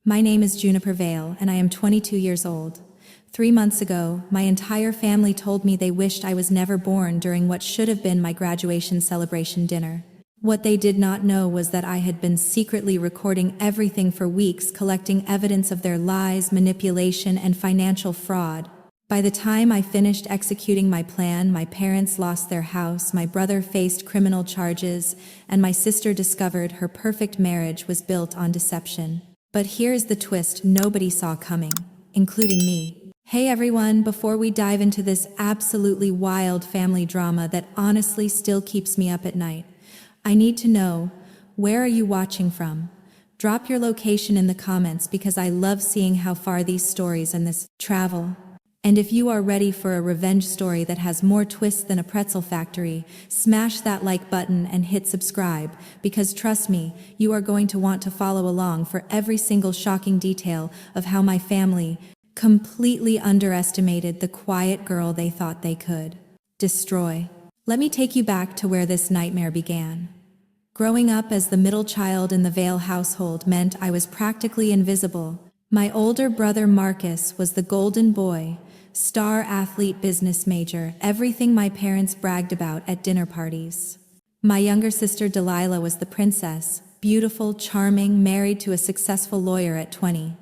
My name is Juniper Vale, and I am 22 years old. 3 months ago, my entire family told me they wished I was never born during what should have been my graduation celebration dinner. What they did not know was that I had been secretly recording everything for weeks, collecting evidence of their lies, manipulation, and financial fraud. By the time I finished executing my plan, my parents lost their house, my brother faced criminal charges, and my sister discovered her perfect marriage was built on deception. But here's the twist nobody saw coming, including me. Hey everyone, before we dive into this absolutely wild family drama that honestly still keeps me up at night, I need to know, where are you watching from? Drop your location in the comments because I love seeing how far these stories and this travel. And if you are ready for a revenge story that has more twists than a pretzel factory, smash that like button and hit subscribe, because trust me, you are going to want to follow along for every single shocking detail of how my family completely underestimated the quiet girl they thought they could destroy. Let me take you back to where this nightmare began. Growing up as the middle child in the Vale household meant I was practically invisible. My older brother Marcus was the golden boy, star athlete, business major, everything my parents bragged about at dinner parties. My younger sister Delilah was the princess, beautiful, charming, married to a successful lawyer at 20.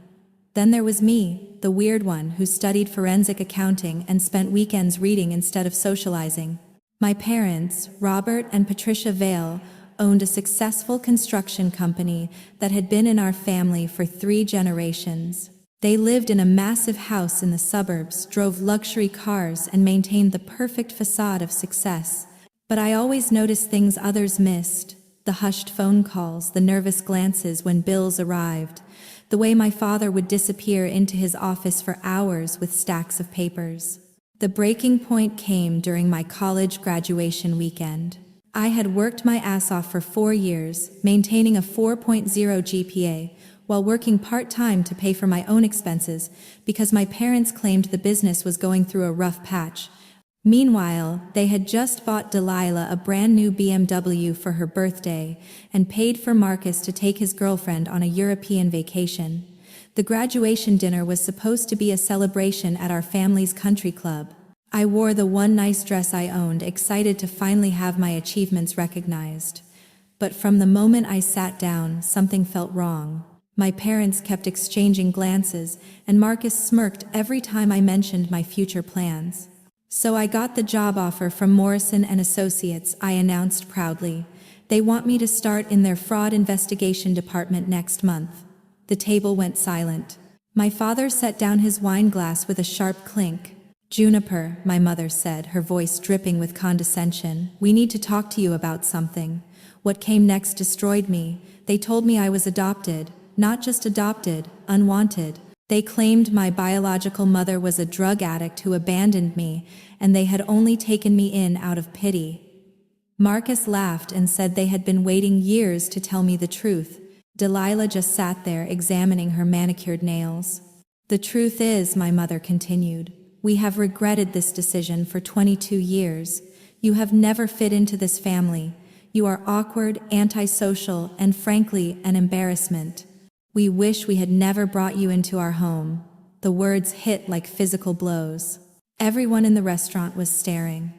Then there was me, the weird one who studied forensic accounting and spent weekends reading instead of socializing. My parents, Robert and Patricia Vale, owned a successful construction company that had been in our family for 3 generations. They lived in a massive house in the suburbs, drove luxury cars, and maintained the perfect facade of success. But I always noticed things others missed: the hushed phone calls, the nervous glances when bills arrived, the way my father would disappear into his office for hours with stacks of papers. The breaking point came during my college graduation weekend. I had worked my ass off for 4 years, maintaining a 4.0 GPA, while working part-time to pay for my own expenses because my parents claimed the business was going through a rough patch. Meanwhile, they had just bought Delilah a brand new BMW for her birthday and paid for Marcus to take his girlfriend on a European vacation. The graduation dinner was supposed to be a celebration at our family's country club. I wore the one nice dress I owned, excited to finally have my achievements recognized. But from the moment I sat down, something felt wrong. My parents kept exchanging glances, and Marcus smirked every time I mentioned my future plans. So I got the job offer from Morrison & Associates, I announced proudly. They want me to start in their fraud investigation department next month. The table went silent. My father set down his wine glass with a sharp clink. "Juniper," my mother said, her voice dripping with condescension, "we need to talk to you about something." What came next destroyed me. They told me I was adopted. Not just adopted, unwanted. They claimed my biological mother was a drug addict who abandoned me, and they had only taken me in out of pity. Marcus laughed and said they had been waiting years to tell me the truth. Delilah just sat there examining her manicured nails. "The truth is," my mother continued, "we have regretted this decision for 22 years. You have never fit into this family. You are awkward, antisocial, and frankly, an embarrassment. We wish we had never brought you into our home." The words hit like physical blows. Everyone in the restaurant was staring.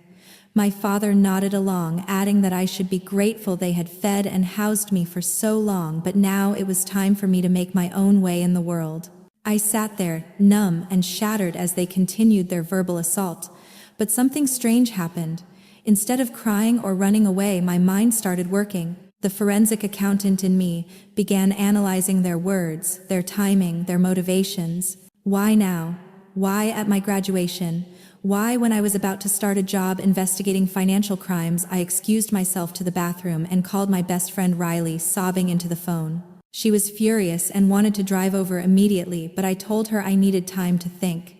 My father nodded along, adding that I should be grateful they had fed and housed me for so long, but now it was time for me to make my own way in the world. I sat there, numb and shattered as they continued their verbal assault. But something strange happened. Instead of crying or running away, my mind started working. The forensic accountant in me began analyzing their words, their timing, their motivations. Why now? Why at my graduation? Why when I was about to start a job investigating financial crimes? I excused myself to the bathroom and called my best friend Riley, sobbing into the phone. She was furious and wanted to drive over immediately, but I told her I needed time to think.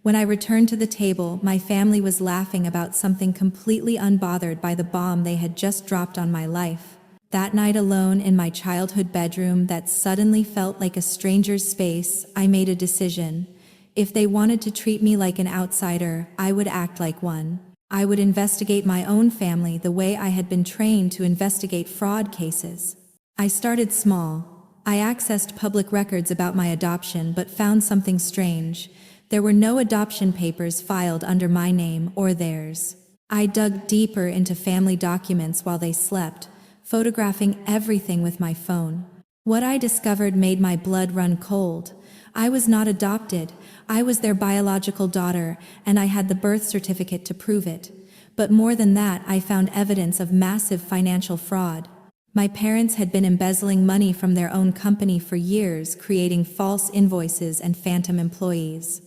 When I returned to the table, my family was laughing about something completely unbothered by the bomb they had just dropped on my life. That night alone in my childhood bedroom that suddenly felt like a stranger's space, I made a decision. If they wanted to treat me like an outsider, I would act like one. I would investigate my own family the way I had been trained to investigate fraud cases. I started small. I accessed public records about my adoption but found something strange. There were no adoption papers filed under my name or theirs. I dug deeper into family documents while they slept, photographing everything with my phone. What I discovered made my blood run cold. I was not adopted. I was their biological daughter, and I had the birth certificate to prove it. But more than that, I found evidence of massive financial fraud. My parents had been embezzling money from their own company for years, creating false invoices and phantom employees.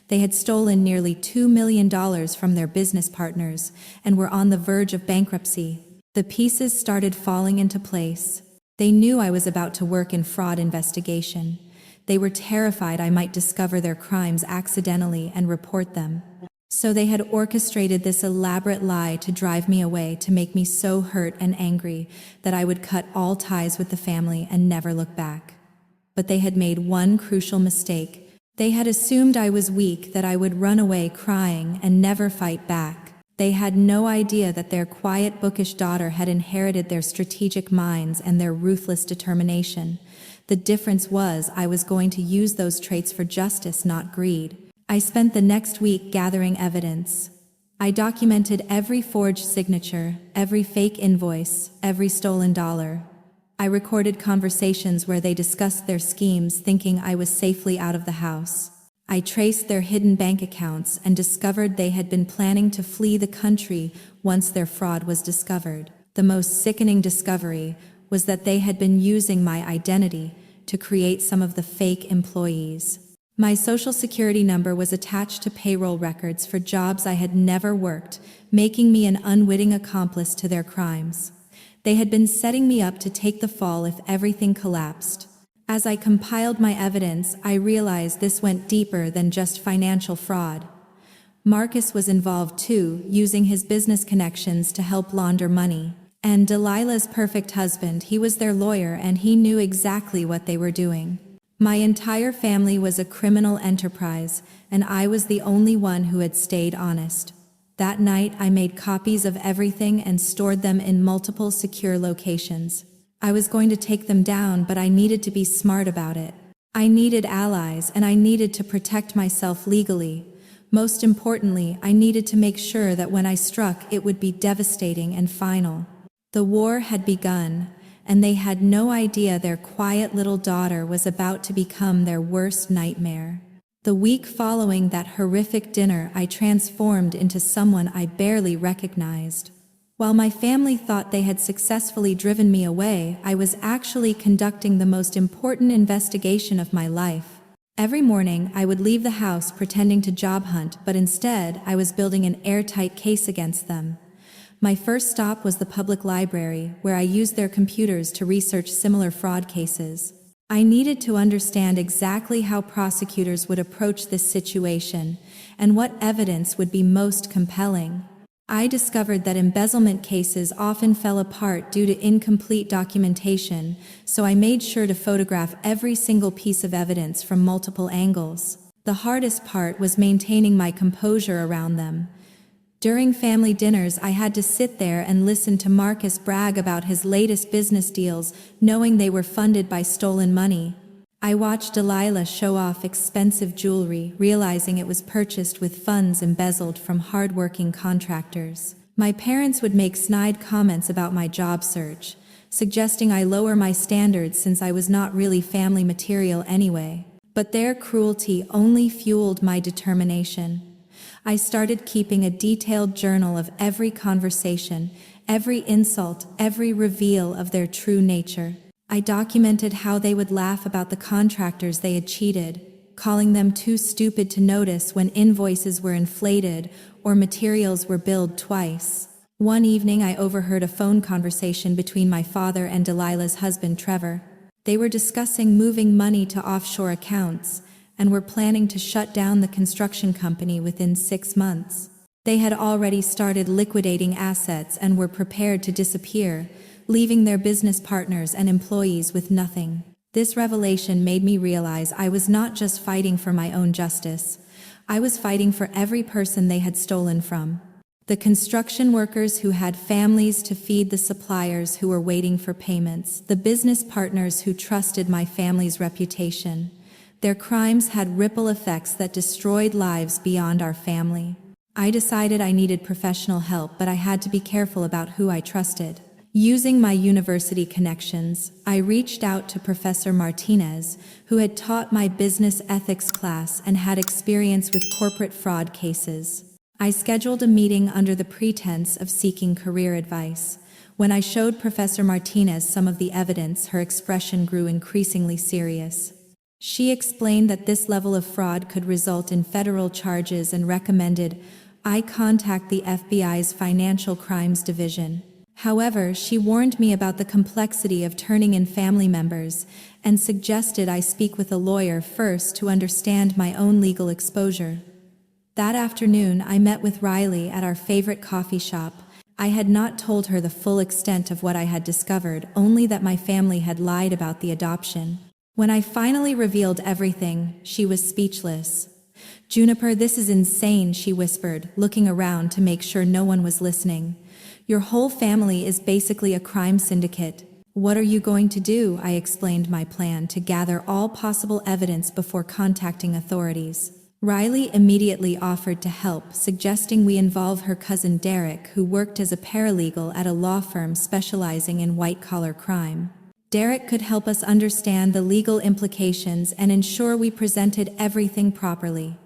They had stolen nearly $2 million from their business partners and were on the verge of bankruptcy. The pieces started falling into place. They knew I was about to work in fraud investigation. They were terrified I might discover their crimes accidentally and report them. So they had orchestrated this elaborate lie to drive me away, to make me so hurt and angry that I would cut all ties with the family and never look back. But they had made one crucial mistake. They had assumed I was weak, that I would run away crying and never fight back. They had no idea that their quiet, bookish daughter had inherited their strategic minds and their ruthless determination. The difference was I was going to use those traits for justice, not greed. I spent the next week gathering evidence. I documented every forged signature, every fake invoice, every stolen dollar. I recorded conversations where they discussed their schemes, thinking I was safely out of the house. I traced their hidden bank accounts and discovered they had been planning to flee the country once their fraud was discovered. The most sickening discovery was that they had been using my identity to create some of the fake employees. My social security number was attached to payroll records for jobs I had never worked, making me an unwitting accomplice to their crimes. They had been setting me up to take the fall if everything collapsed. As I compiled my evidence, I realized this went deeper than just financial fraud. Marcus was involved too, using his business connections to help launder money. And Delilah's perfect husband, he was their lawyer and he knew exactly what they were doing. My entire family was a criminal enterprise, and I was the only one who had stayed honest. That night, I made copies of everything and stored them in multiple secure locations. I was going to take them down, but I needed to be smart about it. I needed allies, and I needed to protect myself legally. Most importantly, I needed to make sure that when I struck, it would be devastating and final. The war had begun, and they had no idea their quiet little daughter was about to become their worst nightmare. The week following that horrific dinner, I transformed into someone I barely recognized. While my family thought they had successfully driven me away, I was actually conducting the most important investigation of my life. Every morning, I would leave the house pretending to job hunt, but instead, I was building an airtight case against them. My first stop was the public library, where I used their computers to research similar fraud cases. I needed to understand exactly how prosecutors would approach this situation and what evidence would be most compelling. I discovered that embezzlement cases often fell apart due to incomplete documentation, so I made sure to photograph every single piece of evidence from multiple angles. The hardest part was maintaining my composure around them. During family dinners, I had to sit there and listen to Marcus brag about his latest business deals, knowing they were funded by stolen money. I watched Delilah show off expensive jewelry, realizing it was purchased with funds embezzled from hard-working contractors. My parents would make snide comments about my job search, suggesting I lower my standards since I was not really family material anyway. But their cruelty only fueled my determination. I started keeping a detailed journal of every conversation, every insult, every reveal of their true nature. I documented how they would laugh about the contractors they had cheated, calling them too stupid to notice when invoices were inflated or materials were billed twice. One evening, I overheard a phone conversation between my father and Delilah's husband, Trevor. They were discussing moving money to offshore accounts and were planning to shut down the construction company within 6 months. They had already started liquidating assets and were prepared to disappear, leaving their business partners and employees with nothing. This revelation made me realize I was not just fighting for my own justice. I was fighting for every person they had stolen from. The construction workers who had families to feed, the suppliers who were waiting for payments, the business partners who trusted my family's reputation. Their crimes had ripple effects that destroyed lives beyond our family. I decided I needed professional help, but I had to be careful about who I trusted. Using my university connections, I reached out to Professor Martinez, who had taught my business ethics class and had experience with corporate fraud cases. I scheduled a meeting under the pretense of seeking career advice. When I showed Professor Martinez some of the evidence, her expression grew increasingly serious. She explained that this level of fraud could result in federal charges and recommended I contact the FBI's Financial Crimes Division. However, she warned me about the complexity of turning in family members and suggested I speak with a lawyer first to understand my own legal exposure. That afternoon, I met with Riley at our favorite coffee shop. I had not told her the full extent of what I had discovered, only that my family had lied about the adoption. When I finally revealed everything, she was speechless. "Juniper, this is insane," she whispered, looking around to make sure no one was listening. "Your whole family is basically a crime syndicate. What are you going to do?" I explained my plan to gather all possible evidence before contacting authorities. Riley immediately offered to help, suggesting we involve her cousin Derek, who worked as a paralegal at a law firm specializing in white-collar crime. Derek could help us understand the legal implications and ensure we presented everything properly.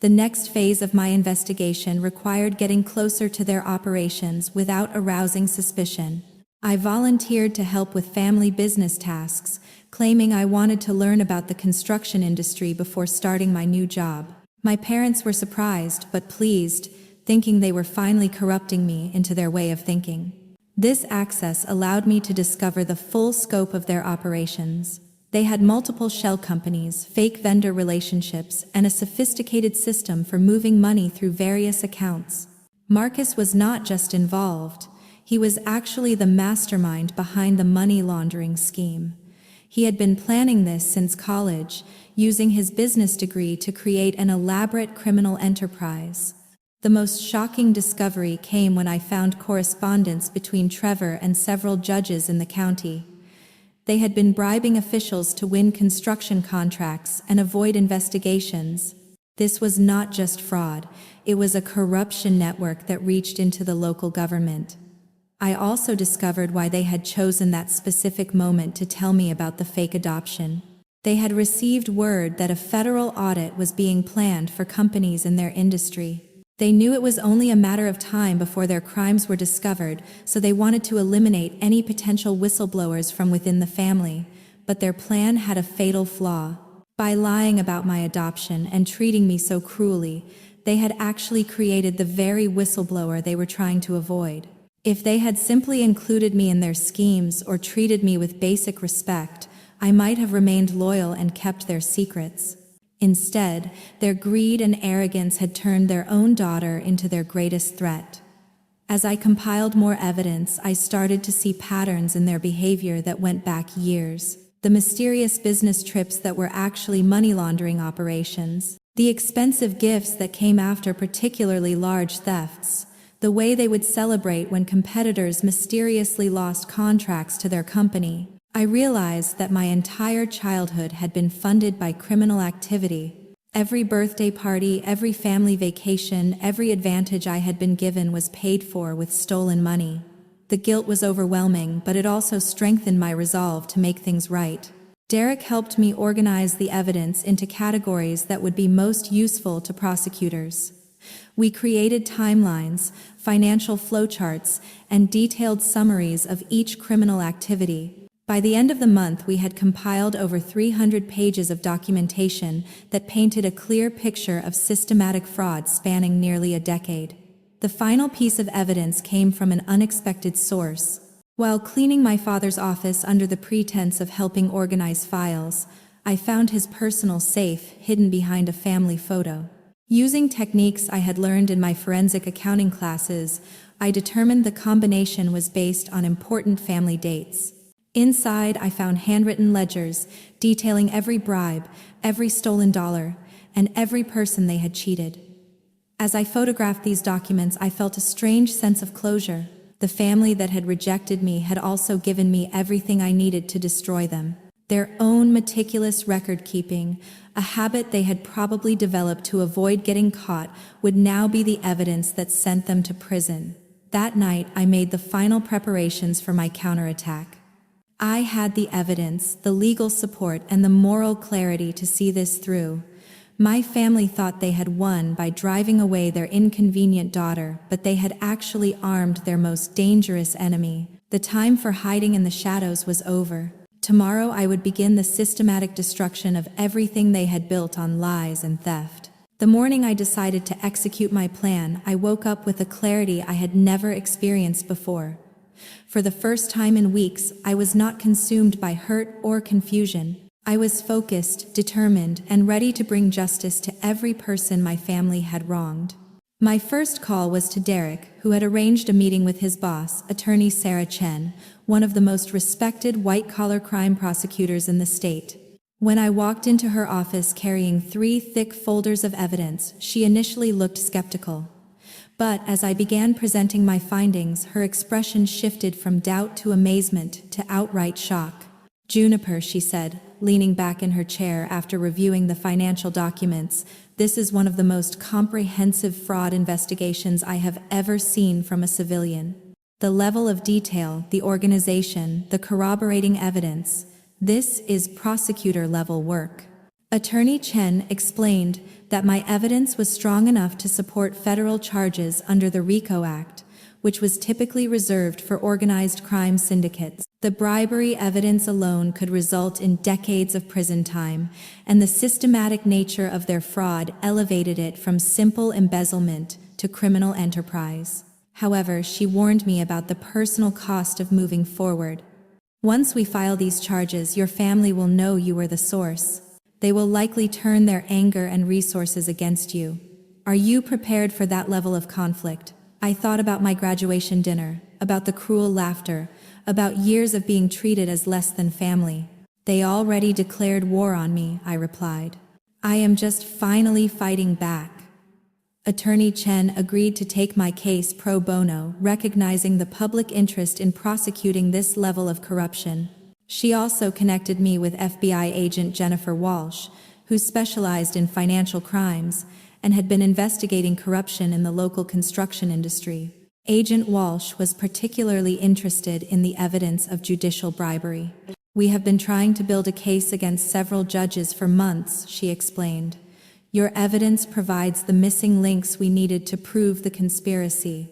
The next phase of my investigation required getting closer to their operations without arousing suspicion. I volunteered to help with family business tasks, claiming I wanted to learn about the construction industry before starting my new job. My parents were surprised but pleased, thinking they were finally corrupting me into their way of thinking. This access allowed me to discover the full scope of their operations. They had multiple shell companies, fake vendor relationships, and a sophisticated system for moving money through various accounts. Marcus was not just involved. He was actually the mastermind behind the money laundering scheme. He had been planning this since college, using his business degree to create an elaborate criminal enterprise. The most shocking discovery came when I found correspondence between Trevor and several judges in the county. They had been bribing officials to win construction contracts and avoid investigations. This was not just fraud, it was a corruption network that reached into the local government. I also discovered why they had chosen that specific moment to tell me about the fake adoption. They had received word that a federal audit was being planned for companies in their industry. They knew it was only a matter of time before their crimes were discovered, so they wanted to eliminate any potential whistleblowers from within the family, but their plan had a fatal flaw. By lying about my adoption and treating me so cruelly, they had actually created the very whistleblower they were trying to avoid. If they had simply included me in their schemes or treated me with basic respect, I might have remained loyal and kept their secrets. Instead, their greed and arrogance had turned their own daughter into their greatest threat. As I compiled more evidence, I started to see patterns in their behavior that went back years. The mysterious business trips that were actually money laundering operations. The expensive gifts that came after particularly large thefts. The way they would celebrate when competitors mysteriously lost contracts to their company. I realized that my entire childhood had been funded by criminal activity. Every birthday party, every family vacation, every advantage I had been given was paid for with stolen money. The guilt was overwhelming, but it also strengthened my resolve to make things right. Derek helped me organize the evidence into categories that would be most useful to prosecutors. We created timelines, financial flowcharts, and detailed summaries of each criminal activity. By the end of the month, we had compiled over 300 pages of documentation that painted a clear picture of systematic fraud spanning nearly a decade. The final piece of evidence came from an unexpected source. While cleaning my father's office under the pretense of helping organize files, I found his personal safe hidden behind a family photo. Using techniques I had learned in my forensic accounting classes, I determined the combination was based on important family dates. Inside, I found handwritten ledgers detailing every bribe, every stolen dollar, and every person they had cheated. As I photographed these documents, I felt a strange sense of closure. The family that had rejected me had also given me everything I needed to destroy them. Their own meticulous record-keeping, a habit they had probably developed to avoid getting caught, would now be the evidence that sent them to prison. That night, I made the final preparations for my counterattack. I had the evidence, the legal support, and the moral clarity to see this through. My family thought they had won by driving away their inconvenient daughter, but they had actually armed their most dangerous enemy. The time for hiding in the shadows was over. Tomorrow I would begin the systematic destruction of everything they had built on lies and theft. The morning I decided to execute my plan, I woke up with a clarity I had never experienced before. For the first time in weeks, I was not consumed by hurt or confusion. I was focused, determined, and ready to bring justice to every person my family had wronged. My first call was to Derek, who had arranged a meeting with his boss, attorney Sarah Chen, one of the most respected white-collar crime prosecutors in the state. When I walked into her office carrying 3 thick folders of evidence, she initially looked skeptical. But as I began presenting my findings, her expression shifted from doubt to amazement to outright shock. "Juniper," she said, leaning back in her chair after reviewing the financial documents, "this is one of the most comprehensive fraud investigations I have ever seen from a civilian. The level of detail, the organization, the corroborating evidence, this is prosecutor-level work." Attorney Chen explained that my evidence was strong enough to support federal charges under the RICO Act, which was typically reserved for organized crime syndicates. The bribery evidence alone could result in decades of prison time, and the systematic nature of their fraud elevated it from simple embezzlement to criminal enterprise. However, she warned me about the personal cost of moving forward. "Once we file these charges, your family will know you were the source. They will likely turn their anger and resources against you. Are you prepared for that level of conflict?" I thought about my graduation dinner, about the cruel laughter, about years of being treated as less than family. "They already declared war on me," I replied. "I am just finally fighting back." Attorney Chen agreed to take my case pro bono, recognizing the public interest in prosecuting this level of corruption. She also connected me with FBI agent Jennifer Walsh, who specialized in financial crimes and had been investigating corruption in the local construction industry. Agent Walsh was particularly interested in the evidence of judicial bribery. "We have been trying to build a case against several judges for months," she explained. "Your evidence provides the missing links we needed to prove the conspiracy."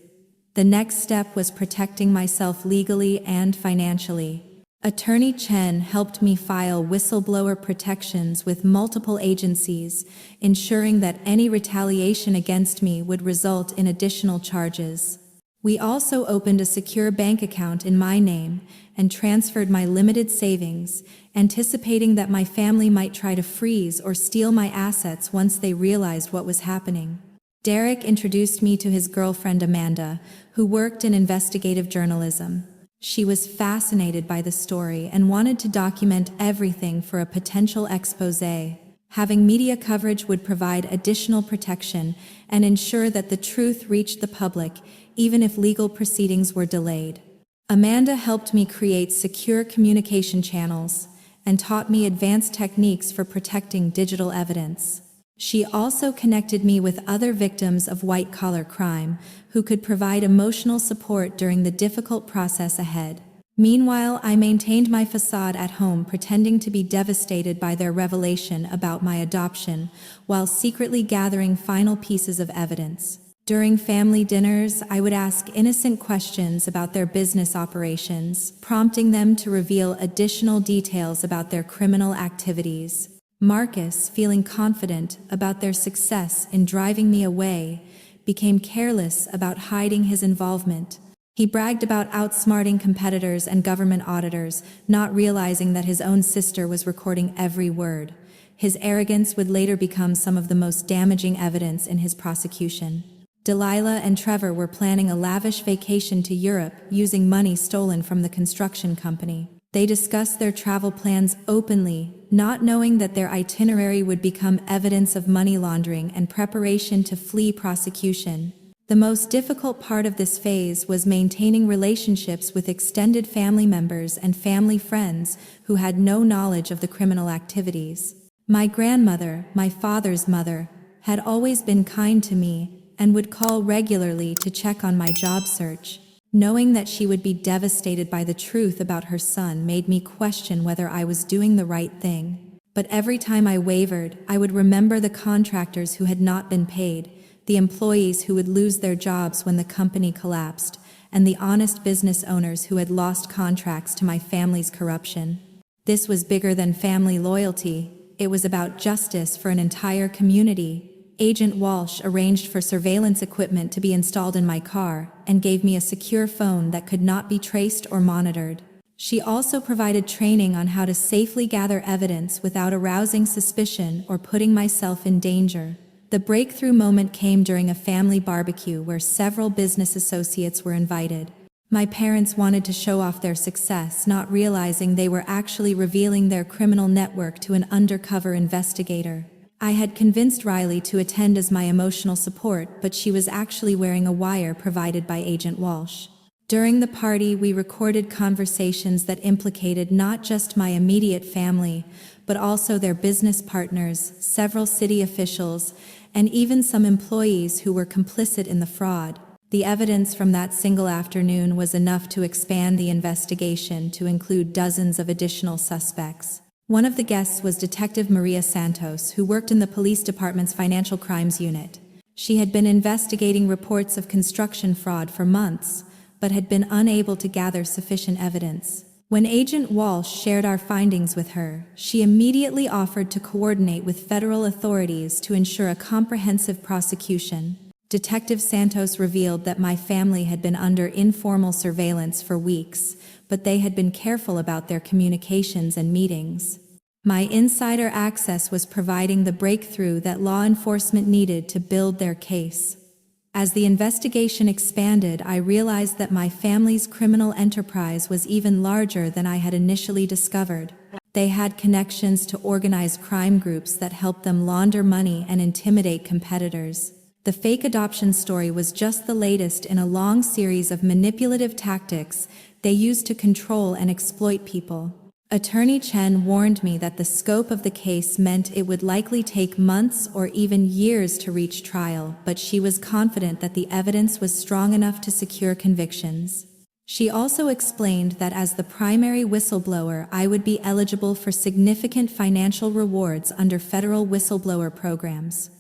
The next step was protecting myself legally and financially. Attorney Chen helped me file whistleblower protections with multiple agencies, ensuring that any retaliation against me would result in additional charges. We also opened a secure bank account in my name and transferred my limited savings, anticipating that my family might try to freeze or steal my assets once they realized what was happening. Derek introduced me to his girlfriend Amanda, who worked in investigative journalism. She was fascinated by the story and wanted to document everything for a potential exposé. Having media coverage would provide additional protection and ensure that the truth reached the public, even if legal proceedings were delayed. Amanda helped me create secure communication channels and taught me advanced techniques for protecting digital evidence. She also connected me with other victims of white-collar crime who could provide emotional support during the difficult process ahead. Meanwhile, I maintained my facade at home, pretending to be devastated by their revelation about my adoption, while secretly gathering final pieces of evidence. During family dinners, I would ask innocent questions about their business operations, prompting them to reveal additional details about their criminal activities. Marcus, feeling confident about their success in driving me away, became careless about hiding his involvement. He bragged about outsmarting competitors and government auditors, not realizing that his own sister was recording every word. His arrogance would later become some of the most damaging evidence in his prosecution. Delilah and Trevor were planning a lavish vacation to Europe using money stolen from the construction company. They discussed their travel plans openly, not knowing that their itinerary would become evidence of money laundering and preparation to flee prosecution. The most difficult part of this phase was maintaining relationships with extended family members and family friends who had no knowledge of the criminal activities. My grandmother, my father's mother, had always been kind to me and would call regularly to check on my job search. Knowing that she would be devastated by the truth about her son made me question whether I was doing the right thing. But every time I wavered, I would remember the contractors who had not been paid, the employees who would lose their jobs when the company collapsed, and the honest business owners who had lost contracts to my family's corruption. This was bigger than family loyalty. It was about justice for an entire community. Agent Walsh arranged for surveillance equipment to be installed in my car and gave me a secure phone that could not be traced or monitored. She also provided training on how to safely gather evidence without arousing suspicion or putting myself in danger. The breakthrough moment came during a family barbecue where several business associates were invited. My parents wanted to show off their success, not realizing they were actually revealing their criminal network to an undercover investigator. I had convinced Riley to attend as my emotional support, but she was actually wearing a wire provided by Agent Walsh. During the party, we recorded conversations that implicated not just my immediate family, but also their business partners, several city officials, and even some employees who were complicit in the fraud. The evidence from that single afternoon was enough to expand the investigation to include dozens of additional suspects. One of the guests was Detective Maria Santos, who worked in the police department's financial crimes unit. She had been investigating reports of construction fraud for months, but had been unable to gather sufficient evidence. When Agent Walsh shared our findings with her, she immediately offered to coordinate with federal authorities to ensure a comprehensive prosecution. Detective Santos revealed that my family had been under informal surveillance for weeks, but they had been careful about their communications and meetings. My insider access was providing the breakthrough that law enforcement needed to build their case. As the investigation expanded, I realized that my family's criminal enterprise was even larger than I had initially discovered. They had connections to organized crime groups that helped them launder money and intimidate competitors. The fake adoption story was just the latest in a long series of manipulative tactics they used to control and exploit people. Attorney Chen warned me that the scope of the case meant it would likely take months or even years to reach trial, but she was confident that the evidence was strong enough to secure convictions. She also explained that as the primary whistleblower, I would be eligible for significant financial rewards under federal whistleblower programs.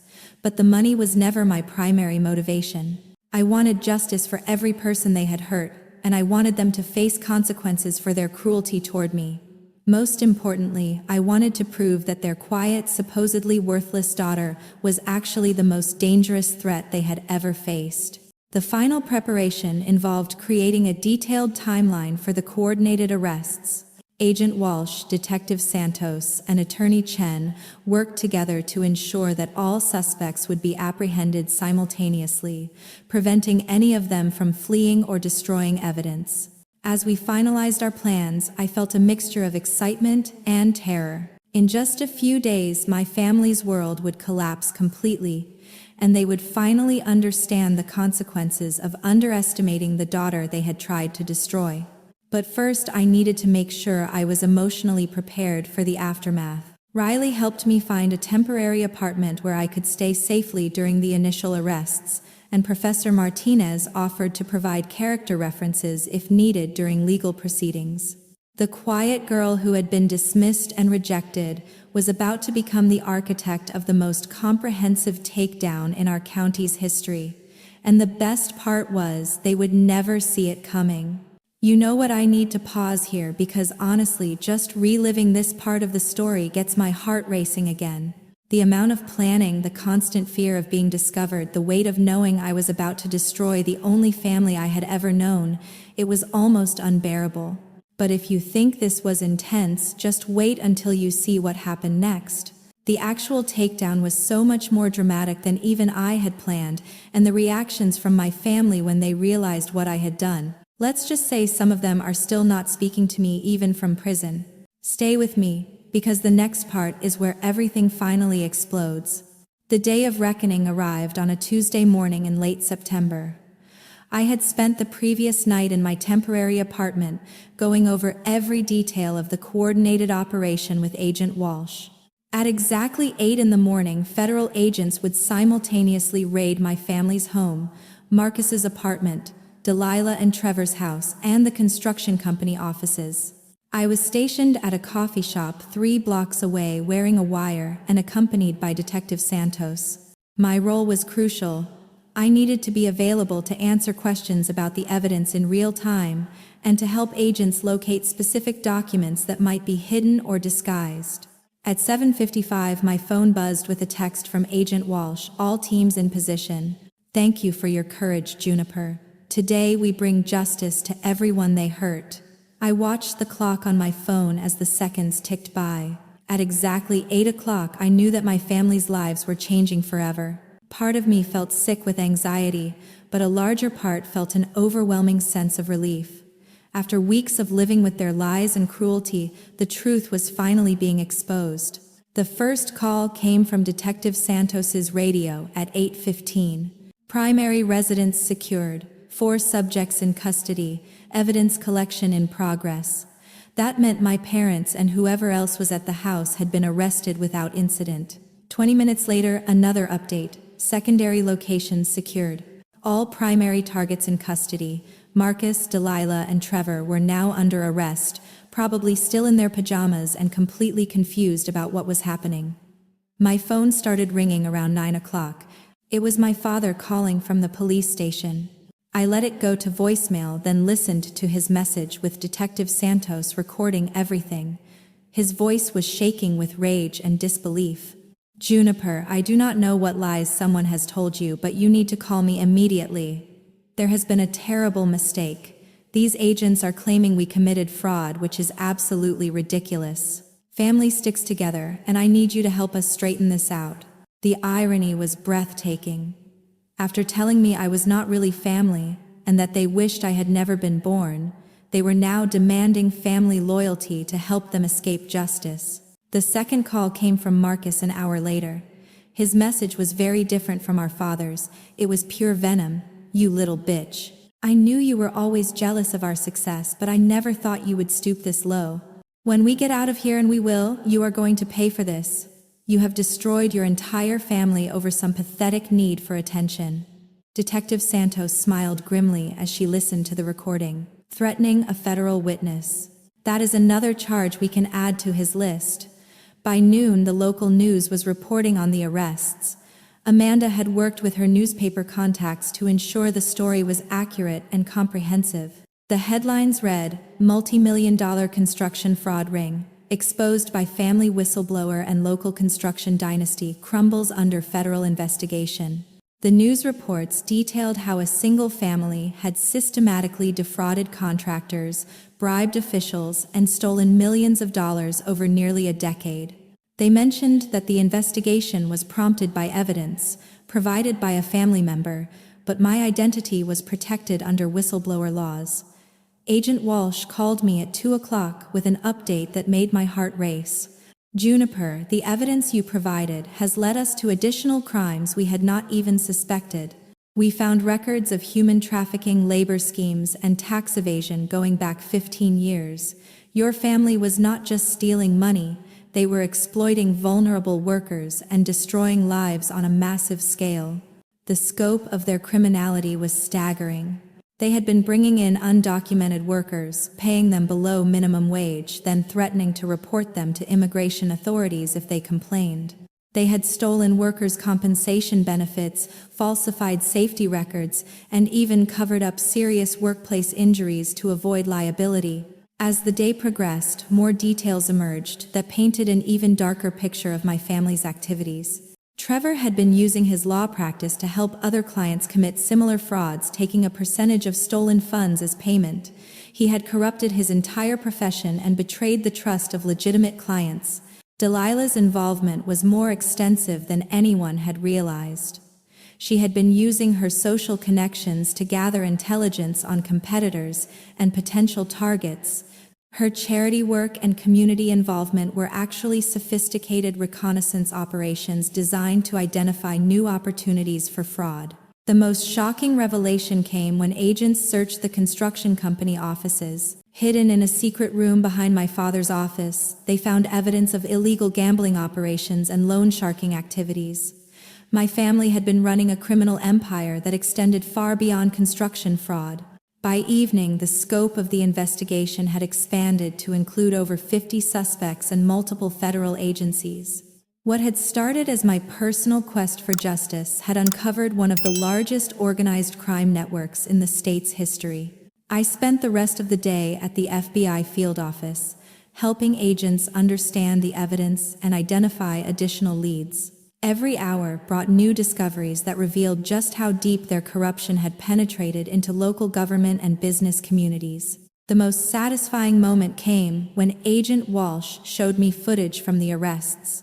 But the money was never my primary motivation. I wanted justice for every person they had hurt, and I wanted them to face consequences for their cruelty toward me. Most importantly, I wanted to prove that their quiet, supposedly worthless daughter was actually the most dangerous threat they had ever faced. The final preparation involved creating a detailed timeline for the coordinated arrests. Agent Walsh, Detective Santos, and Attorney Chen worked together to ensure that all suspects would be apprehended simultaneously, preventing any of them from fleeing or destroying evidence. As we finalized our plans, I felt a mixture of excitement and terror. In just a few days, my family's world would collapse completely, and they would finally understand the consequences of underestimating the daughter they had tried to destroy. But first, I needed to make sure I was emotionally prepared for the aftermath. Riley helped me find a temporary apartment where I could stay safely during the initial arrests, and Professor Martinez offered to provide character references if needed during legal proceedings. The quiet girl who had been dismissed and rejected was about to become the architect of the most comprehensive takedown in our county's history. And the best part was, they would never see it coming. You know what, I need to pause here because honestly, just reliving this part of the story gets my heart racing again. The amount of planning, the constant fear of being discovered, the weight of knowing I was about to destroy the only family I had ever known, it was almost unbearable. But if you think this was intense, just wait until you see what happened next. The actual takedown was so much more dramatic than even I had planned, and the reactions from my family when they realized what I had done. Let's just say some of them are still not speaking to me even from prison. Stay with me, because the next part is where everything finally explodes. The day of reckoning arrived on a Tuesday morning in late September. I had spent the previous night in my temporary apartment, going over every detail of the coordinated operation with Agent Walsh. At exactly 8 in the morning, federal agents would simultaneously raid my family's home, Marcus's apartment, Delilah and Trevor's house, and the construction company offices. I was stationed at a coffee shop 3 blocks away wearing a wire and accompanied by Detective Santos. My role was crucial. I needed to be available to answer questions about the evidence in real time and to help agents locate specific documents that might be hidden or disguised. At 7:55, my phone buzzed with a text from Agent Walsh, all teams in position. Thank you for your courage, Juniper. Today we bring justice to everyone they hurt. I watched the clock on my phone as the seconds ticked by. At exactly 8 o'clock, I knew that my family's lives were changing forever. Part of me felt sick with anxiety, but a larger part felt an overwhelming sense of relief. After weeks of living with their lies and cruelty, the truth was finally being exposed. The first call came from Detective Santos's radio at 8:15. Primary residence secured, 4 subjects in custody, evidence collection in progress. That meant my parents and whoever else was at the house had been arrested without incident. 20 minutes later, another update. Secondary locations secured. All primary targets in custody, Marcus, Delilah, and Trevor, were now under arrest, probably still in their pajamas and completely confused about what was happening. My phone started ringing around 9 o'clock. It was my father calling from the police station. I let it go to voicemail, then listened to his message with Detective Santos recording everything. His voice was shaking with rage and disbelief. Juniper, I do not know what lies someone has told you, but you need to call me immediately. There has been a terrible mistake. These agents are claiming we committed fraud, which is absolutely ridiculous. Family sticks together, and I need you to help us straighten this out. The irony was breathtaking. After telling me I was not really family, and that they wished I had never been born, they were now demanding family loyalty to help them escape justice. The second call came from Marcus an hour later. His message was very different from our father's. It was pure venom. You little bitch. I knew you were always jealous of our success, but I never thought you would stoop this low. When we get out of here, and we will, you are going to pay for this. You have destroyed your entire family over some pathetic need for attention. Detective Santos smiled grimly as she listened to the recording. Threatening a federal witness. That is another charge we can add to his list. By noon, the local news was reporting on the arrests. Amanda had worked with her newspaper contacts to ensure the story was accurate and comprehensive. The headlines read, "Multi-million-dollar construction fraud ring. Exposed by family whistleblower and local construction dynasty crumbles under federal investigation." The news reports detailed how a single family had systematically defrauded contractors, bribed officials, and stolen millions of dollars over nearly a decade. They mentioned that the investigation was prompted by evidence provided by a family member, but my identity was protected under whistleblower laws. Agent Walsh called me at 2 o'clock with an update that made my heart race. Juniper, the evidence you provided has led us to additional crimes we had not even suspected. We found records of human trafficking, labor schemes, and tax evasion going back 15 years. Your family was not just stealing money, they were exploiting vulnerable workers and destroying lives on a massive scale. The scope of their criminality was staggering. They had been bringing in undocumented workers, paying them below minimum wage, then threatening to report them to immigration authorities if they complained. They had stolen workers' compensation benefits, falsified safety records, and even covered up serious workplace injuries to avoid liability. As the day progressed, more details emerged that painted an even darker picture of my family's activities. Trevor had been using his law practice to help other clients commit similar frauds, taking a percentage of stolen funds as payment. He had corrupted his entire profession and betrayed the trust of legitimate clients. Delilah's involvement was more extensive than anyone had realized. She had been using her social connections to gather intelligence on competitors and potential targets. Her charity work and community involvement were actually sophisticated reconnaissance operations designed to identify new opportunities for fraud. The most shocking revelation came when agents searched the construction company offices. Hidden in a secret room behind my father's office, they found evidence of illegal gambling operations and loan sharking activities. My family had been running a criminal empire that extended far beyond construction fraud. By evening, the scope of the investigation had expanded to include over 50 suspects and multiple federal agencies. What had started as my personal quest for justice had uncovered one of the largest organized crime networks in the state's history. I spent the rest of the day at the FBI field office, helping agents understand the evidence and identify additional leads. Every hour brought new discoveries that revealed just how deep their corruption had penetrated into local government and business communities. The most satisfying moment came when Agent Walsh showed me footage from the arrests.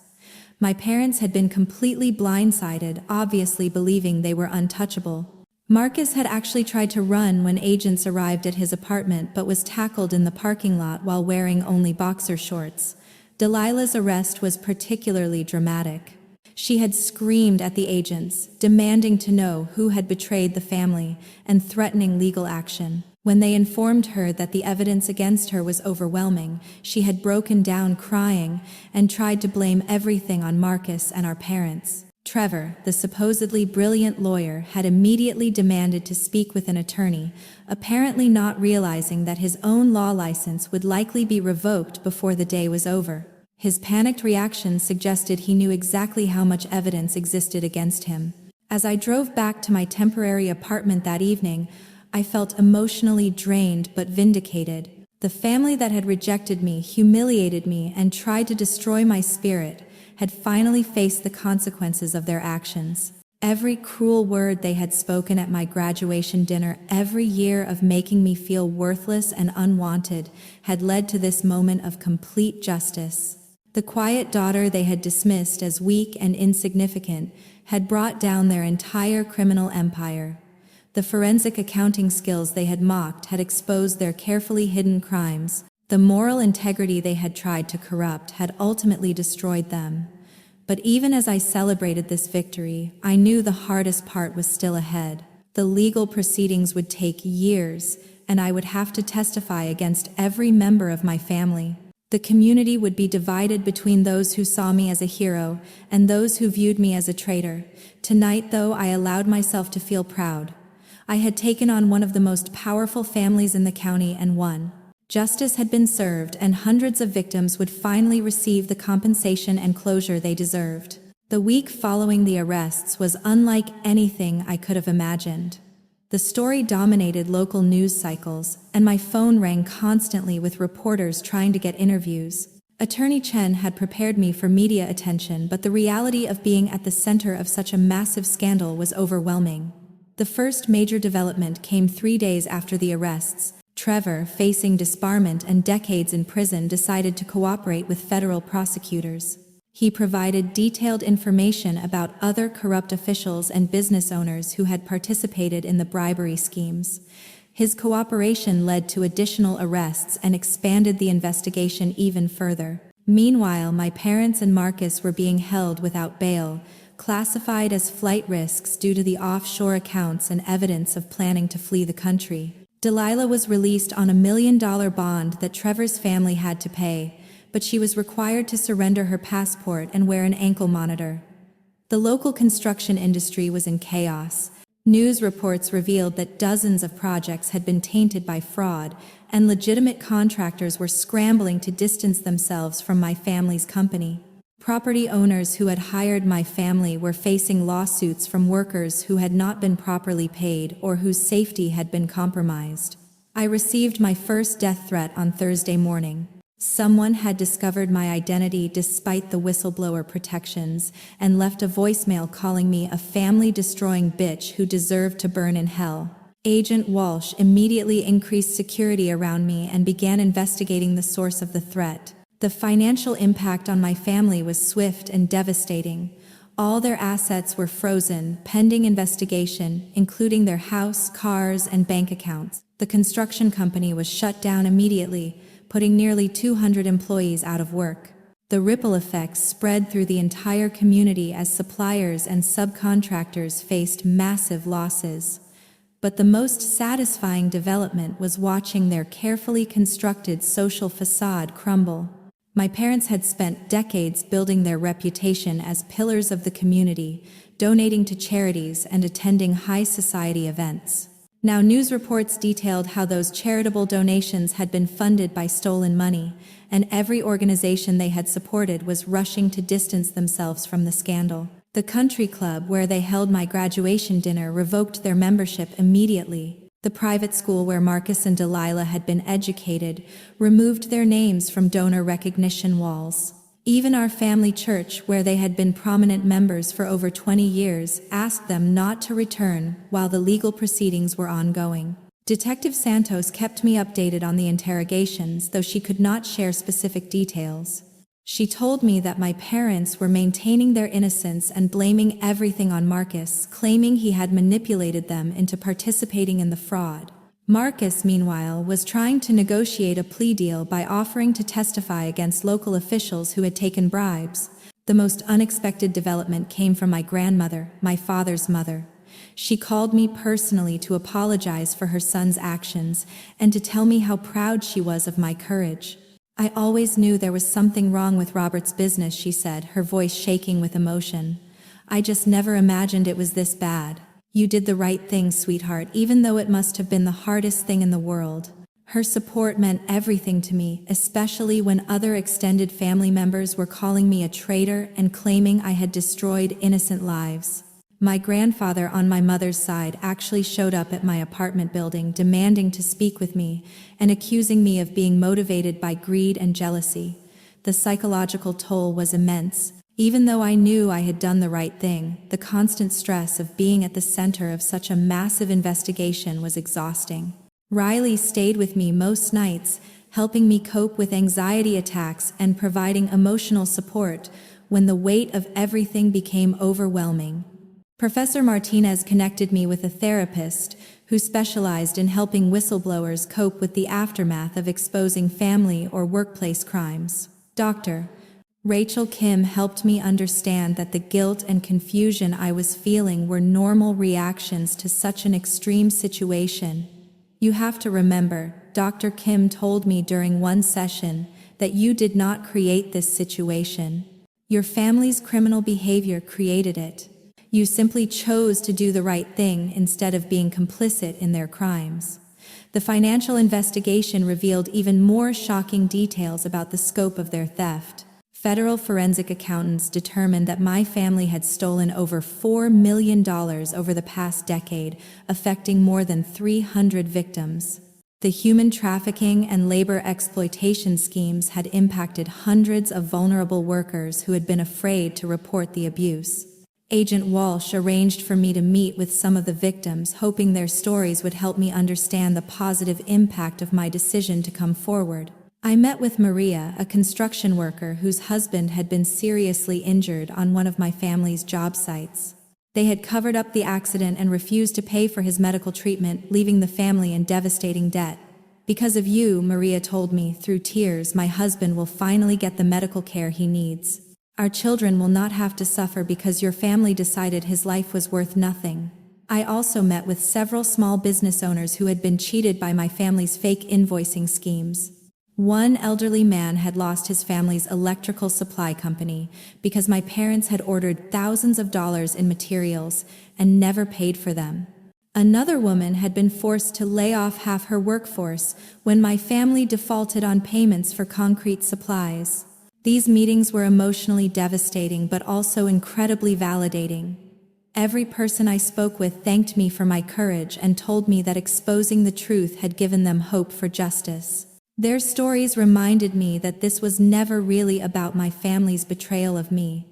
My parents had been completely blindsided, obviously believing they were untouchable. Marcus had actually tried to run when agents arrived at his apartment but was tackled in the parking lot while wearing only boxer shorts. Delilah's arrest was particularly dramatic. She had screamed at the agents, demanding to know who had betrayed the family and threatening legal action. When they informed her that the evidence against her was overwhelming, she had broken down crying and tried to blame everything on Marcus and our parents. Trevor, the supposedly brilliant lawyer, had immediately demanded to speak with an attorney, apparently not realizing that his own law license would likely be revoked before the day was over. His panicked reaction suggested he knew exactly how much evidence existed against him. As I drove back to my temporary apartment that evening, I felt emotionally drained but vindicated. The family that had rejected me, humiliated me, and tried to destroy my spirit had finally faced the consequences of their actions. Every cruel word they had spoken at my graduation dinner, every year of making me feel worthless and unwanted, had led to this moment of complete justice. The quiet daughter they had dismissed as weak and insignificant had brought down their entire criminal empire. The forensic accounting skills they had mocked had exposed their carefully hidden crimes. The moral integrity they had tried to corrupt had ultimately destroyed them. But even as I celebrated this victory, I knew the hardest part was still ahead. The legal proceedings would take years, and I would have to testify against every member of my family. The community would be divided between those who saw me as a hero and those who viewed me as a traitor. Tonight, though, I allowed myself to feel proud. I had taken on one of the most powerful families in the county and won. Justice had been served, and hundreds of victims would finally receive the compensation and closure they deserved. The week following the arrests was unlike anything I could have imagined. The story dominated local news cycles, and my phone rang constantly with reporters trying to get interviews. Attorney Chen had prepared me for media attention, but the reality of being at the center of such a massive scandal was overwhelming. The first major development came 3 days after the arrests. Trevor, facing disbarment and decades in prison, decided to cooperate with federal prosecutors. He provided detailed information about other corrupt officials and business owners who had participated in the bribery schemes. His cooperation led to additional arrests and expanded the investigation even further. Meanwhile, my parents and Marcus were being held without bail, classified as flight risks due to the offshore accounts and evidence of planning to flee the country. Delilah was released on $1 million bond that Trevor's family had to pay, but she was required to surrender her passport and wear an ankle monitor. The local construction industry was in chaos. News reports revealed that dozens of projects had been tainted by fraud, and legitimate contractors were scrambling to distance themselves from my family's company. Property owners who had hired my family were facing lawsuits from workers who had not been properly paid or whose safety had been compromised. I received my first death threat on Thursday morning. Someone had discovered my identity despite the whistleblower protections and left a voicemail calling me a family-destroying bitch who deserved to burn in hell. Agent Walsh immediately increased security around me and began investigating the source of the threat. The financial impact on my family was swift and devastating. All their assets were frozen, pending investigation, including their house, cars, and bank accounts. The construction company was shut down immediately, putting nearly 200 employees out of work. The ripple effects spread through the entire community as suppliers and subcontractors faced massive losses. But the most satisfying development was watching their carefully constructed social facade crumble. My parents had spent decades building their reputation as pillars of the community, donating to charities and attending high society events. Now, news reports detailed how those charitable donations had been funded by stolen money, and every organization they had supported was rushing to distance themselves from the scandal. The country club where they held my graduation dinner revoked their membership immediately. The private school where Marcus and Delilah had been educated removed their names from donor recognition walls. Even our family church, where they had been prominent members for over 20 years, asked them not to return while the legal proceedings were ongoing. Detective Santos kept me updated on the interrogations, though she could not share specific details. She told me that my parents were maintaining their innocence and blaming everything on Marcus, claiming he had manipulated them into participating in the fraud. Marcus, meanwhile, was trying to negotiate a plea deal by offering to testify against local officials who had taken bribes. The most unexpected development came from my grandmother, my father's mother. She called me personally to apologize for her son's actions and to tell me how proud she was of my courage. "I always knew there was something wrong with Robert's business," she said, her voice shaking with emotion. "I just never imagined it was this bad. You did the right thing, sweetheart, even though it must have been the hardest thing in the world." Her support meant everything to me, especially when other extended family members were calling me a traitor and claiming I had destroyed innocent lives. My grandfather on my mother's side actually showed up at my apartment building demanding to speak with me and accusing me of being motivated by greed and jealousy. The psychological toll was immense. Even though I knew I had done the right thing, the constant stress of being at the center of such a massive investigation was exhausting. Riley stayed with me most nights, helping me cope with anxiety attacks and providing emotional support when the weight of everything became overwhelming. Professor Martinez connected me with a therapist who specialized in helping whistleblowers cope with the aftermath of exposing family or workplace crimes. Dr. Rachel Kim helped me understand that the guilt and confusion I was feeling were normal reactions to such an extreme situation. "You have to remember," Dr. Kim told me during one session, "that you did not create this situation. Your family's criminal behavior created it. You simply chose to do the right thing instead of being complicit in their crimes." The financial investigation revealed even more shocking details about the scope of their theft. Federal forensic accountants determined that my family had stolen over $4 million over the past decade, affecting more than 300 victims. The human trafficking and labor exploitation schemes had impacted hundreds of vulnerable workers who had been afraid to report the abuse. Agent Walsh arranged for me to meet with some of the victims, hoping their stories would help me understand the positive impact of my decision to come forward. I met with Maria, a construction worker whose husband had been seriously injured on one of my family's job sites. They had covered up the accident and refused to pay for his medical treatment, leaving the family in devastating debt. "Because of you," Maria told me through tears, "my husband will finally get the medical care he needs. Our children will not have to suffer because your family decided his life was worth nothing." I also met with several small business owners who had been cheated by my family's fake invoicing schemes. One elderly man had lost his family's electrical supply company because my parents had ordered thousands of dollars in materials and never paid for them. Another woman had been forced to lay off half her workforce when my family defaulted on payments for concrete supplies. These meetings were emotionally devastating but also incredibly validating. Every person I spoke with thanked me for my courage and told me that exposing the truth had given them hope for justice. Their stories reminded me that this was never really about my family's betrayal of me.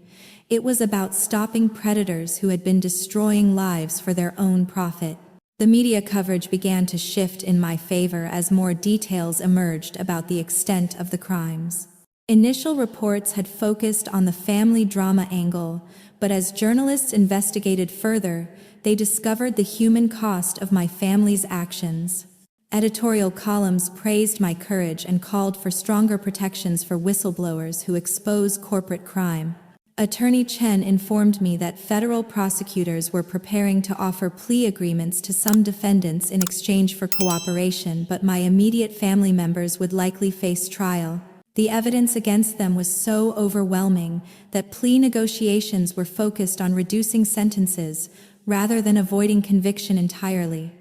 It was about stopping predators who had been destroying lives for their own profit. The media coverage began to shift in my favor as more details emerged about the extent of the crimes. Initial reports had focused on the family drama angle, but as journalists investigated further, they discovered the human cost of my family's actions. Editorial columns praised my courage and called for stronger protections for whistleblowers who expose corporate crime. Attorney Chen informed me that federal prosecutors were preparing to offer plea agreements to some defendants in exchange for cooperation, but my immediate family members would likely face trial. The evidence against them was so overwhelming that plea negotiations were focused on reducing sentences rather than avoiding conviction entirely.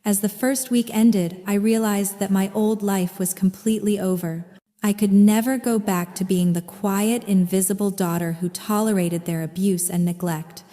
As the first week ended, I realized that my old life was completely over. I could never go back to being the quiet, invisible daughter who tolerated their abuse and neglect.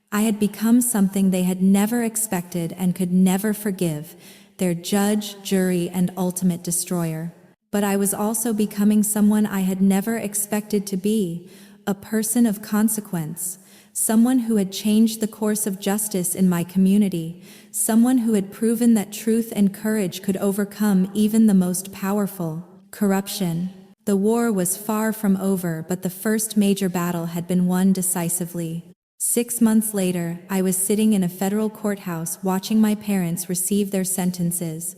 I had become something they had never expected and could never forgive, their judge, jury, and ultimate destroyer. But I was also becoming someone I had never expected to be, a person of consequence, someone who had changed the course of justice in my community, someone who had proven that truth and courage could overcome even the most powerful. Corruption. The war was far from over, but the first major battle had been won decisively. 6 months later, I was sitting in a federal courthouse watching my parents receive their sentences.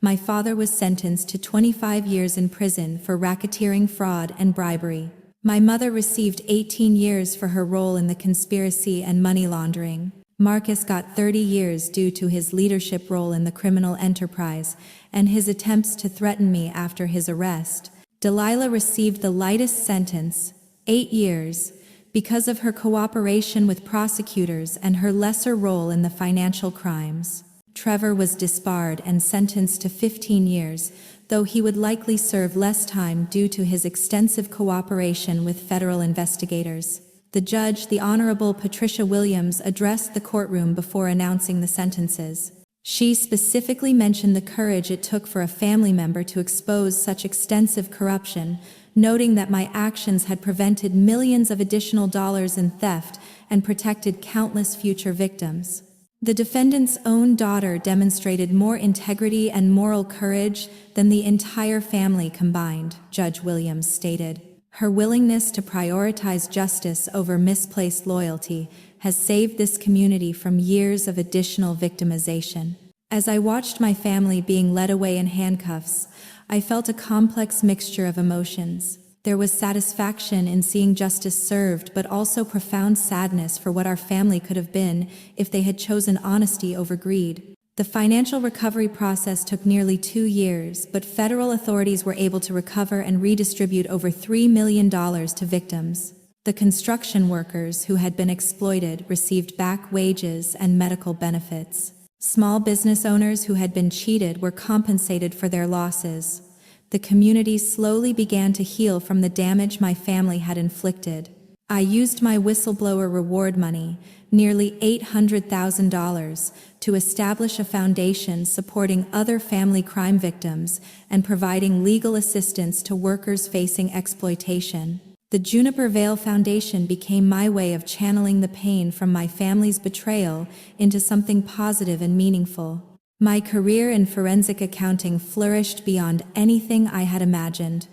My father was sentenced to 25 years in prison for racketeering, fraud, and bribery. My mother received 18 years for her role in the conspiracy and money laundering. Marcus got 30 years due to his leadership role in the criminal enterprise and his attempts to threaten me after his arrest. Delilah received the lightest sentence, 8 years, because of her cooperation with prosecutors and her lesser role in the financial crimes. Trevor was disbarred and sentenced to 15 years, though he would likely serve less time due to his extensive cooperation with federal investigators. The judge, the Honorable Patricia Williams, addressed the courtroom before announcing the sentences. She specifically mentioned the courage it took for a family member to expose such extensive corruption, noting that my actions had prevented millions of additional dollars in theft and protected countless future victims. The defendant's own daughter demonstrated more integrity and moral courage than the entire family combined, Judge Williams stated. Her willingness to prioritize justice over misplaced loyalty has saved this community from years of additional victimization. As I watched my family being led away in handcuffs, I felt a complex mixture of emotions. There was satisfaction in seeing justice served, but also profound sadness for what our family could have been if they had chosen honesty over greed. The financial recovery process took nearly 2 years, but federal authorities were able to recover and redistribute over $3 million to victims. The construction workers who had been exploited received back wages and medical benefits. Small business owners who had been cheated were compensated for their losses. The community slowly began to heal from the damage my family had inflicted. I used my whistleblower reward money, nearly $800,000, to establish a foundation supporting other family crime victims and providing legal assistance to workers facing exploitation. The Juniper Vale Foundation became my way of channeling the pain from my family's betrayal into something positive and meaningful. My career in forensic accounting flourished beyond anything I had imagined.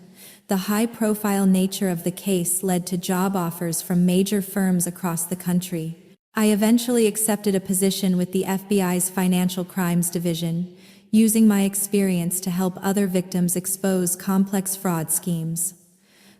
The high-profile nature of the case led to job offers from major firms across the country. I eventually accepted a position with the FBI's Financial Crimes Division, using my experience to help other victims expose complex fraud schemes.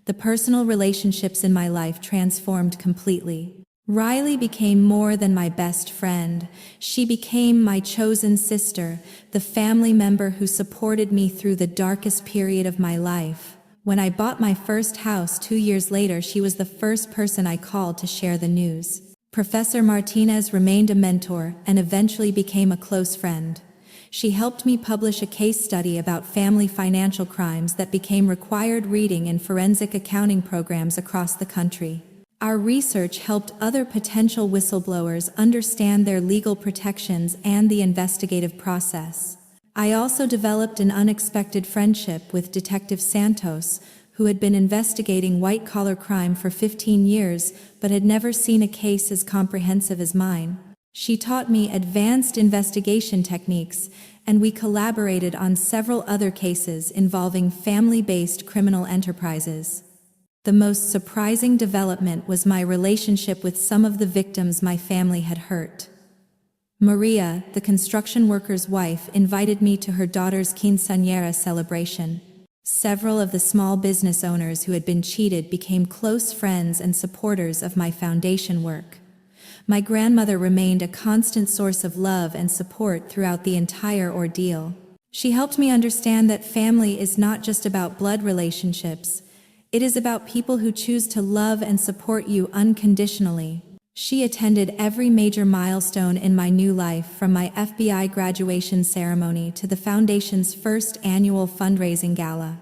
The personal relationships in my life transformed completely. Riley became more than my best friend. She became my chosen sister, the family member who supported me through the darkest period of my life. When I bought my first house 2 years later, she was the first person I called to share the news. Professor Martinez remained a mentor and eventually became a close friend. She helped me publish a case study about family financial crimes that became required reading in forensic accounting programs across the country. Our research helped other potential whistleblowers understand their legal protections and the investigative process. I also developed an unexpected friendship with Detective Santos, who had been investigating white-collar crime for 15 years but had never seen a case as comprehensive as mine. She taught me advanced investigation techniques and we collaborated on several other cases involving family-based criminal enterprises. The most surprising development was my relationship with some of the victims my family had hurt. Maria, the construction worker's wife, invited me to her daughter's quinceañera celebration. Several of the small business owners who had been cheated became close friends and supporters of my foundation work. My grandmother remained a constant source of love and support throughout the entire ordeal. She helped me understand that family is not just about blood relationships. It is about people who choose to love and support you unconditionally. She attended every major milestone in my new life, from my FBI graduation ceremony to the Foundation's first annual fundraising gala.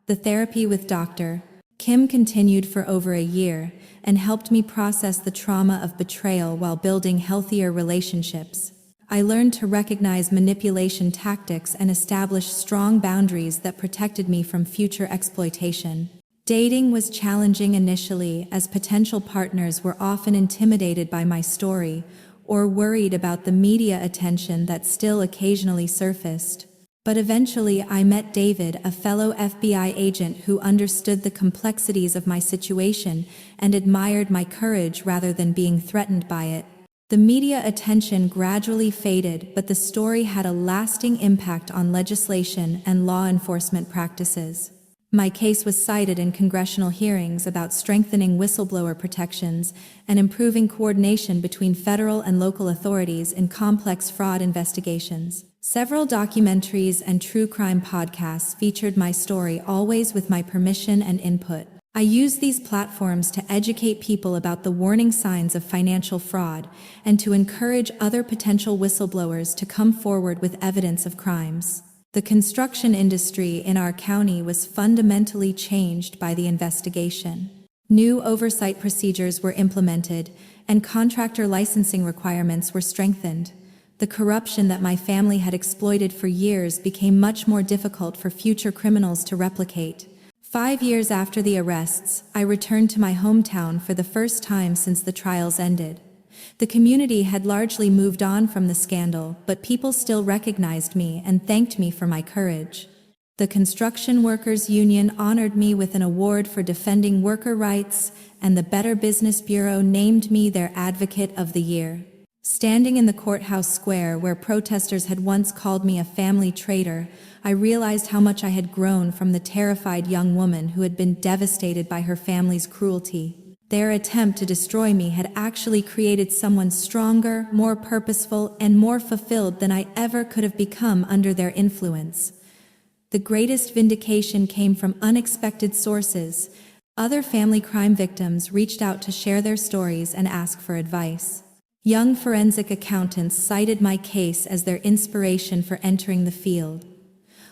The therapy with Dr. Kim continued for over a year and helped me process the trauma of betrayal while building healthier relationships. I learned to recognize manipulation tactics and establish strong boundaries that protected me from future exploitation. Dating was challenging initially, as potential partners were often intimidated by my story or worried about the media attention that still occasionally surfaced. But eventually I met David, a fellow FBI agent who understood the complexities of my situation and admired my courage rather than being threatened by it. The media attention gradually faded, but the story had a lasting impact on legislation and law enforcement practices. My case was cited in congressional hearings about strengthening whistleblower protections and improving coordination between federal and local authorities in complex fraud investigations. Several documentaries and true crime podcasts featured my story, always with my permission and input. I use these platforms to educate people about the warning signs of financial fraud and to encourage other potential whistleblowers to come forward with evidence of crimes. The construction industry in our county was fundamentally changed by the investigation. New oversight procedures were implemented, and contractor licensing requirements were strengthened. The corruption that my family had exploited for years became much more difficult for future criminals to replicate. 5 years after the arrests, I returned to my hometown for the first time since the trials ended. The community had largely moved on from the scandal, but people still recognized me and thanked me for my courage. The Construction Workers Union honored me with an award for defending worker rights, and the Better Business Bureau named me their Advocate of the Year. Standing in the courthouse square where protesters had once called me a family traitor, I realized how much I had grown from the terrified young woman who had been devastated by her family's cruelty. Their attempt to destroy me had actually created someone stronger, more purposeful, and more fulfilled than I ever could have become under their influence. The greatest vindication came from unexpected sources. Other family crime victims reached out to share their stories and ask for advice. Young forensic accountants cited my case as their inspiration for entering the field.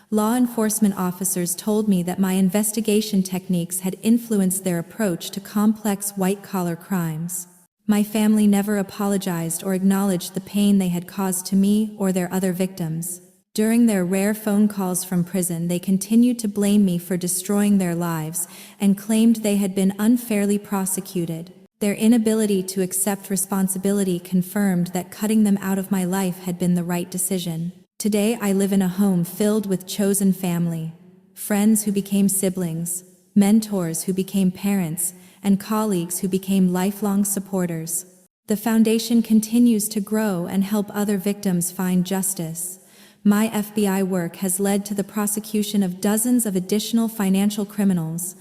Law enforcement officers told me that my investigation techniques had influenced their approach to complex white-collar crimes. My family never apologized or acknowledged the pain they had caused to me or their other victims. During their rare phone calls from prison, they continued to blame me for destroying their lives and claimed they had been unfairly prosecuted. Their inability to accept responsibility confirmed that cutting them out of my life had been the right decision. Today I live in a home filled with chosen family, friends who became siblings, mentors who became parents, and colleagues who became lifelong supporters. The foundation continues to grow and help other victims find justice. My FBI work has led to the prosecution of dozens of additional financial criminals.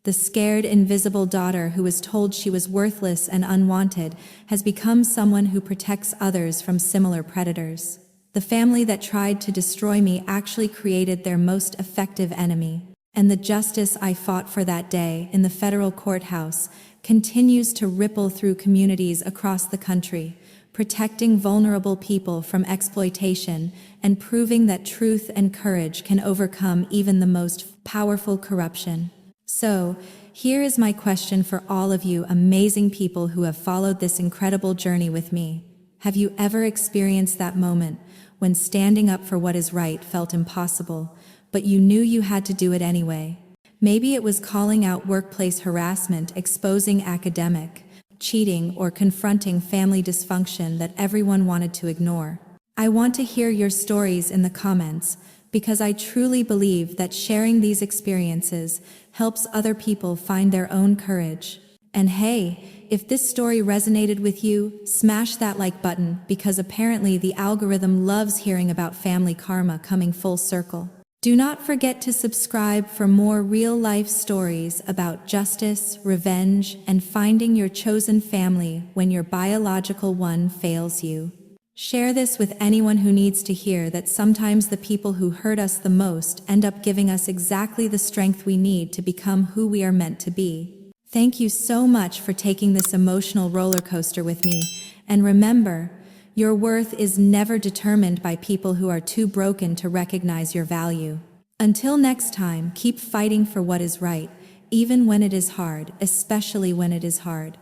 The scared, invisible daughter who was told she was worthless and unwanted has become someone who protects others from similar predators. The family that tried to destroy me actually created their most effective enemy. And the justice I fought for that day in the federal courthouse continues to ripple through communities across the country, protecting vulnerable people from exploitation and proving that truth and courage can overcome even the most powerful corruption. So, here is my question for all of you amazing people who have followed this incredible journey with me. Have you ever experienced that moment when standing up for what is right felt impossible, but you knew you had to do it anyway? Maybe it was calling out workplace harassment, exposing academic cheating, or confronting family dysfunction that everyone wanted to ignore. I want to hear your stories in the comments because I truly believe that sharing these experiences helps other people find their own courage. And hey, if this story resonated with you, smash that like button because apparently the algorithm loves hearing about family karma coming full circle. Do not forget to subscribe for more real-life stories about justice, revenge, and finding your chosen family when your biological one fails you. Share this with anyone who needs to hear that sometimes the people who hurt us the most end up giving us exactly the strength we need to become who we are meant to be. Thank you so much for taking this emotional roller coaster with me, and remember, your worth is never determined by people who are too broken to recognize your value. Until next time, keep fighting for what is right, even when it is hard, especially when it is hard.